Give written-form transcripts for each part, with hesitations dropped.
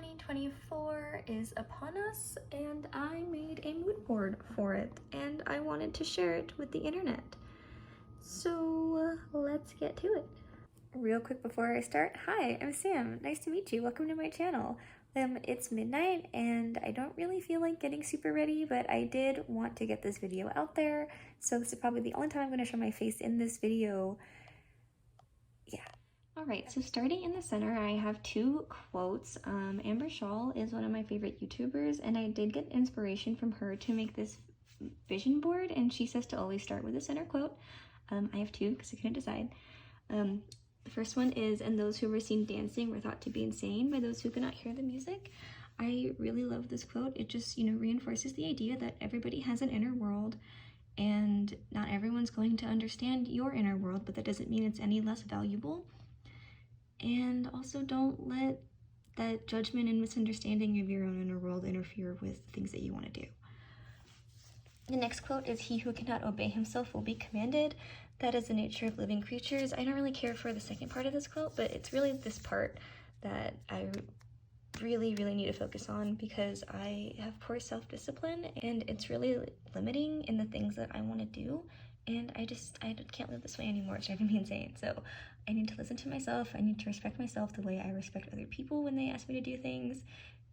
2024 is upon us, and I made a mood board for it, and I wanted to share it with the internet. So let's get to it. Real quick before I start, hi, I'm Sam. Nice to meet you. Welcome to my channel. It's midnight and I don't really feel like getting super ready, but I did want to get this video out there, so this is probably the only time I'm going to show my face in this video. Yeah. Alright, so starting in the center, I have two quotes. Amber Shawl is one of my favorite YouTubers, and I did get inspiration from her to make this vision board, and she says to always start with a center quote. I have two because I couldn't decide. The first one is, "And those who were seen dancing were thought to be insane by those who could not hear the music." I really love this quote. It just, reinforces the idea that everybody has an inner world, and not everyone's going to understand your inner world, but that doesn't mean it's any less valuable. And also, don't let that judgment and misunderstanding of your own inner world interfere with things that you want to do. The next quote is, "He who cannot obey himself will be commanded. That is the nature of living creatures." I don't really care for the second part of this quote, but it's really this part that I really need to focus on, because I have poor self-discipline and it's really limiting in the things that I want to do, and I can't live this way anymore. It's driving me insane. So I need to listen to myself. I need to respect myself the way I respect other people when they ask me to do things,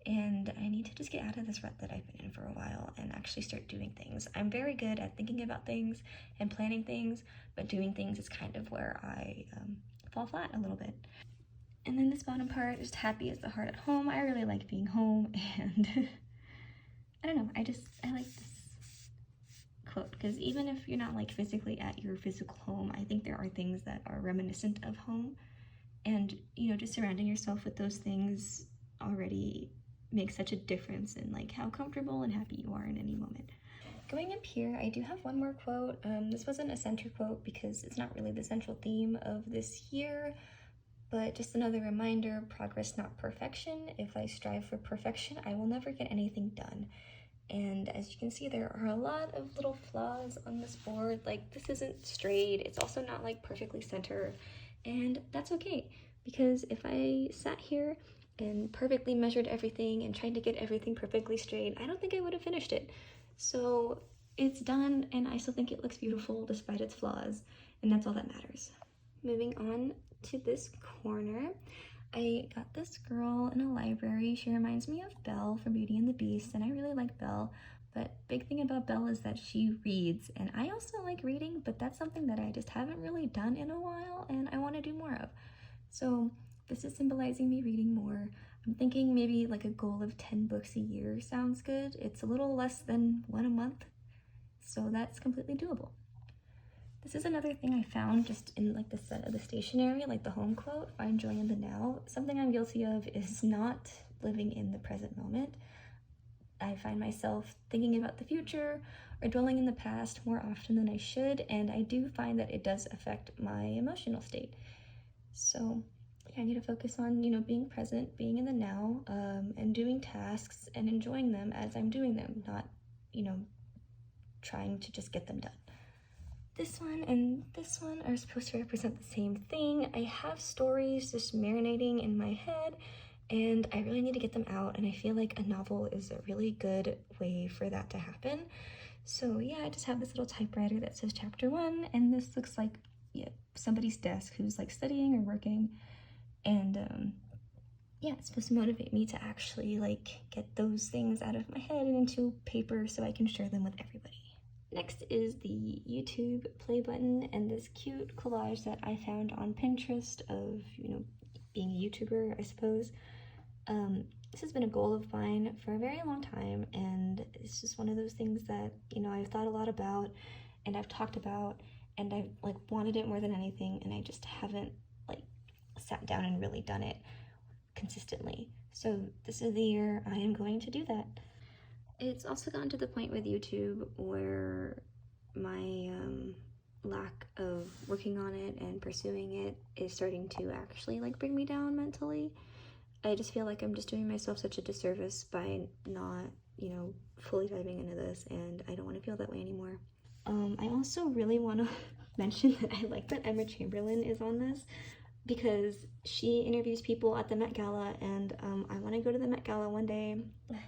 and I need to just get out of this rut that I've been in for a while and actually start doing things. I'm very good at thinking about things and planning things, but doing things is kind of where I fall flat a little bit. And then this bottom part is, "Happy is the heart at home." I really like being home, and I don't know, I like this quote, because even if you're not like physically at your physical home, I think there are things that are reminiscent of home, and just surrounding yourself with those things already makes such a difference in like how comfortable and happy you are in any moment. Going up here, I do have one more quote. This wasn't a center quote because it's not really the central theme of this year, but just another reminder: progress, not perfection. If I strive for perfection, I will never get anything done. And as you can see, there are a lot of little flaws on this board. Like, this isn't straight. It's also not like perfectly centered, and that's okay, because if I sat here and perfectly measured everything and tried to get everything perfectly straight, I don't think I would have finished it. So it's done, and I still think it looks beautiful despite its flaws, and that's all that matters. Moving on to this corner, I got this girl in a library. She reminds me of Belle from Beauty and the Beast, and I really like Belle, but big thing about Belle is that she reads, and I also like reading, but that's something that I just haven't really done in a while and I want to do more of. So this is symbolizing me reading more. I'm thinking maybe like a goal of 10 books a year sounds good. It's a little less than one a month, so that's completely doable. This is another thing I found just in like the set of the stationery, like the home quote, "Find joy in the now." Something I'm guilty of is not living in the present moment. I find myself thinking about the future or dwelling in the past more often than I should, and I do find that it does affect my emotional state. So I need to focus on, being present, being in the now, and doing tasks and enjoying them as I'm doing them, not, trying to just get them done. This one and this one are supposed to represent the same thing. I have stories just marinating in my head, and I really need to get them out, and I feel like a novel is a really good way for that to happen. So yeah, I just have this little typewriter that says chapter 1, and this looks like somebody's desk who's like studying or working, and yeah, it's supposed to motivate me to actually like get those things out of my head and into paper so I can share them with everybody. Next is the YouTube play button and this cute collage that I found on Pinterest of, being a YouTuber, I suppose. This has been a goal of mine for a very long time, and it's just one of those things that, I've thought a lot about and I've talked about, and I've like wanted it more than anything, and I just haven't like sat down and really done it consistently. So this is the year I am going to do that. It's also gotten to the point with YouTube where my lack of working on it and pursuing it is starting to actually like bring me down mentally. I just feel like I'm just doing myself such a disservice by not, fully diving into this, and I don't want to feel that way anymore. I also really want to mention that I like that Emma Chamberlain is on this, because she interviews people at the Met Gala, and I want to go to the Met Gala one day.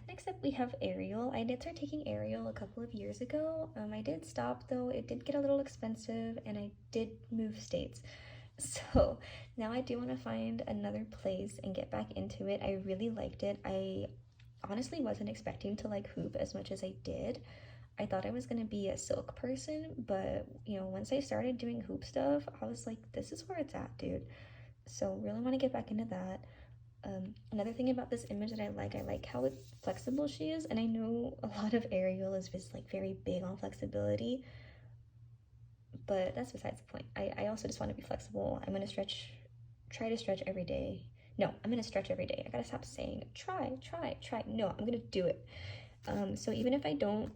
Next up, we have Ariel. I did start taking Ariel a couple of years ago. I did stop though. It did get a little expensive, and I did move states. So now I do want to find another place and get back into it. I really liked it. I honestly wasn't expecting to like hoop as much as I did. I thought I was gonna be a silk person, but you know, once I started doing hoop stuff, I was like, this is where it's at, dude. So really want to get back into that. Another thing about this image that I like how flexible she is, and I know a lot of Ariel is just like very big on flexibility, but that's besides the point. I also just want to be flexible. I'm gonna try to stretch every day. No, I'm gonna stretch every day. I gotta stop saying try. No, I'm gonna do it. So even if I don't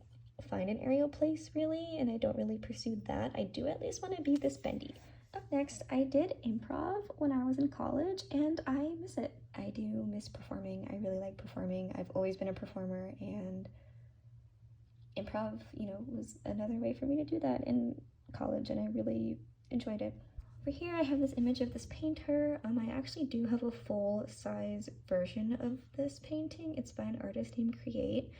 find an Ariel place really, and I don't really pursue that, I do at least want to be this bendy. Up next, I did improv when I was in college, and I miss it. I do miss performing. I really like performing. I've always been a performer, and improv, you know, was another way for me to do that in college, and I really enjoyed it. Over here, I have this image of this painter. I actually do have a full-size version of this painting. It's by an artist named Create.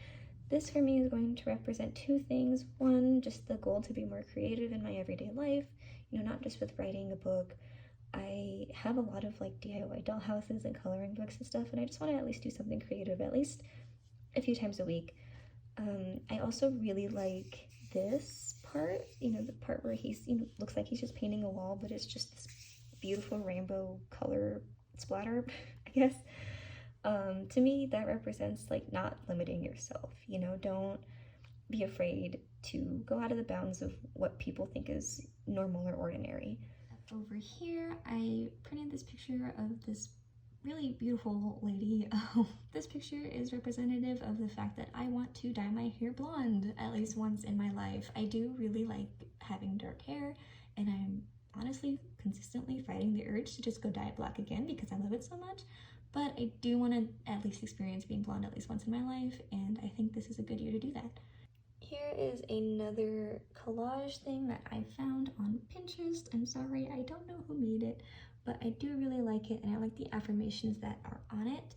This for me is going to represent two things. One, just the goal to be more creative in my everyday life, you know, not just with writing a book. I have a lot of like DIY doll houses and coloring books and stuff, and I just want to at least do something creative at least a few times a week. I also really like this part, you know, the part where he's, you know, looks like he's just painting a wall, but it's just this beautiful rainbow color splatter, I guess. To me, that represents like not limiting yourself, you know, don't be afraid to go out of the bounds of what people think is normal or ordinary. Over here, I printed this picture of this really beautiful lady. This picture is representative of the fact that I want to dye my hair blonde at least once in my life. I do really like having dark hair, and I'm honestly consistently fighting the urge to just go dye it black again because I love it so much. But I do want to at least experience being blonde at least once in my life, and I think this is a good year to do that. Here is another collage thing that I found on Pinterest. I'm sorry, I don't know who made it, but I do really like it, and I like the affirmations that are on it.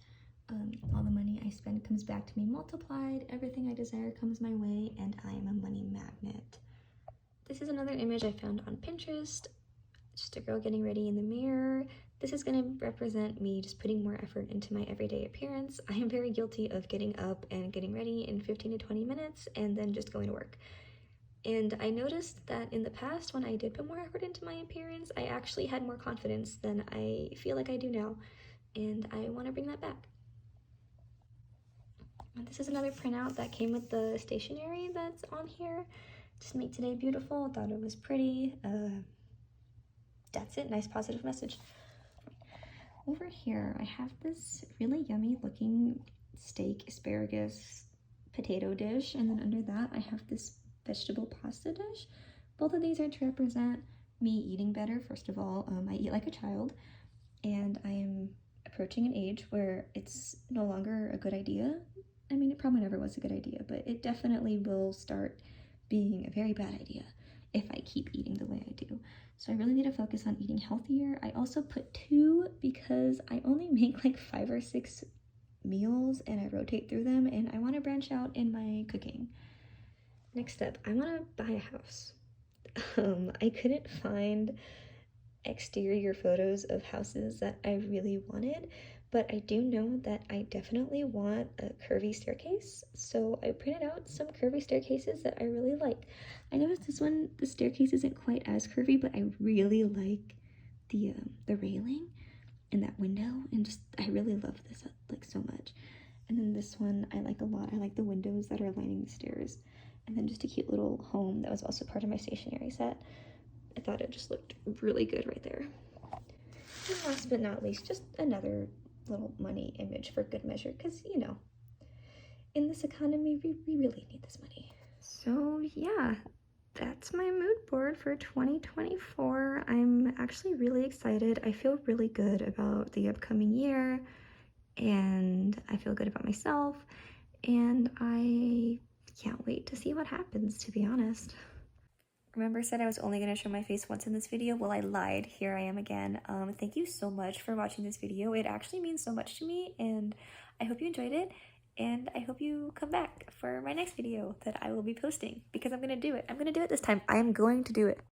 All the money I spend comes back to me multiplied, everything I desire comes my way, and I am a money magnet. This is another image I found on Pinterest, just a girl getting ready in the mirror. This is going to represent me just putting more effort into my everyday appearance. I am very guilty of getting up and getting ready in 15 to 20 minutes and then just going to work. And I noticed that in the past, when I did put more effort into my appearance, I actually had more confidence than I feel like I do now. And I want to bring that back. And this is another printout that came with the stationery that's on here. Just make today beautiful. Thought it was pretty. That's it. Nice positive message. Over here, I have this really yummy looking steak, asparagus, potato dish, and then under that I have this vegetable pasta dish. Both of these are to represent me eating better. First of all, I eat like a child, and I am approaching an age where it's no longer a good idea. I mean, it probably never was a good idea, but it definitely will start being a very bad idea if I keep eating the way I do. So I really need to focus on eating healthier. I also put 2 because I only make like 5 or 6 meals and I rotate through them, and I want to branch out in my cooking. Next up, I want to buy a house. I couldn't find exterior photos of houses that I really wanted, but I do know that I definitely want a curvy staircase, so I printed out some curvy staircases that I really like. I noticed this one, the staircase isn't quite as curvy, but I really like the railing and that window, and just I really love this like so much. And then this one I like a lot. I like the windows that are lining the stairs, and then just a cute little home that was also part of my stationery set. I thought it just looked really good right there. And last but not least, just another little money image for good measure, because, you know, in this economy, we really need this money. So yeah, that's my mood board for 2024. I'm actually really excited. I feel really good about the upcoming year, and I feel good about myself, and I can't wait to see what happens, to be honest. Remember I said I was only going to show my face once in this video? Well, I lied. Here I am again. Thank you so much for watching this video. It actually means so much to me, and I hope you enjoyed it, and I hope you come back for my next video that I will be posting, because I'm going to do it. I'm going to do it this time. I am going to do it.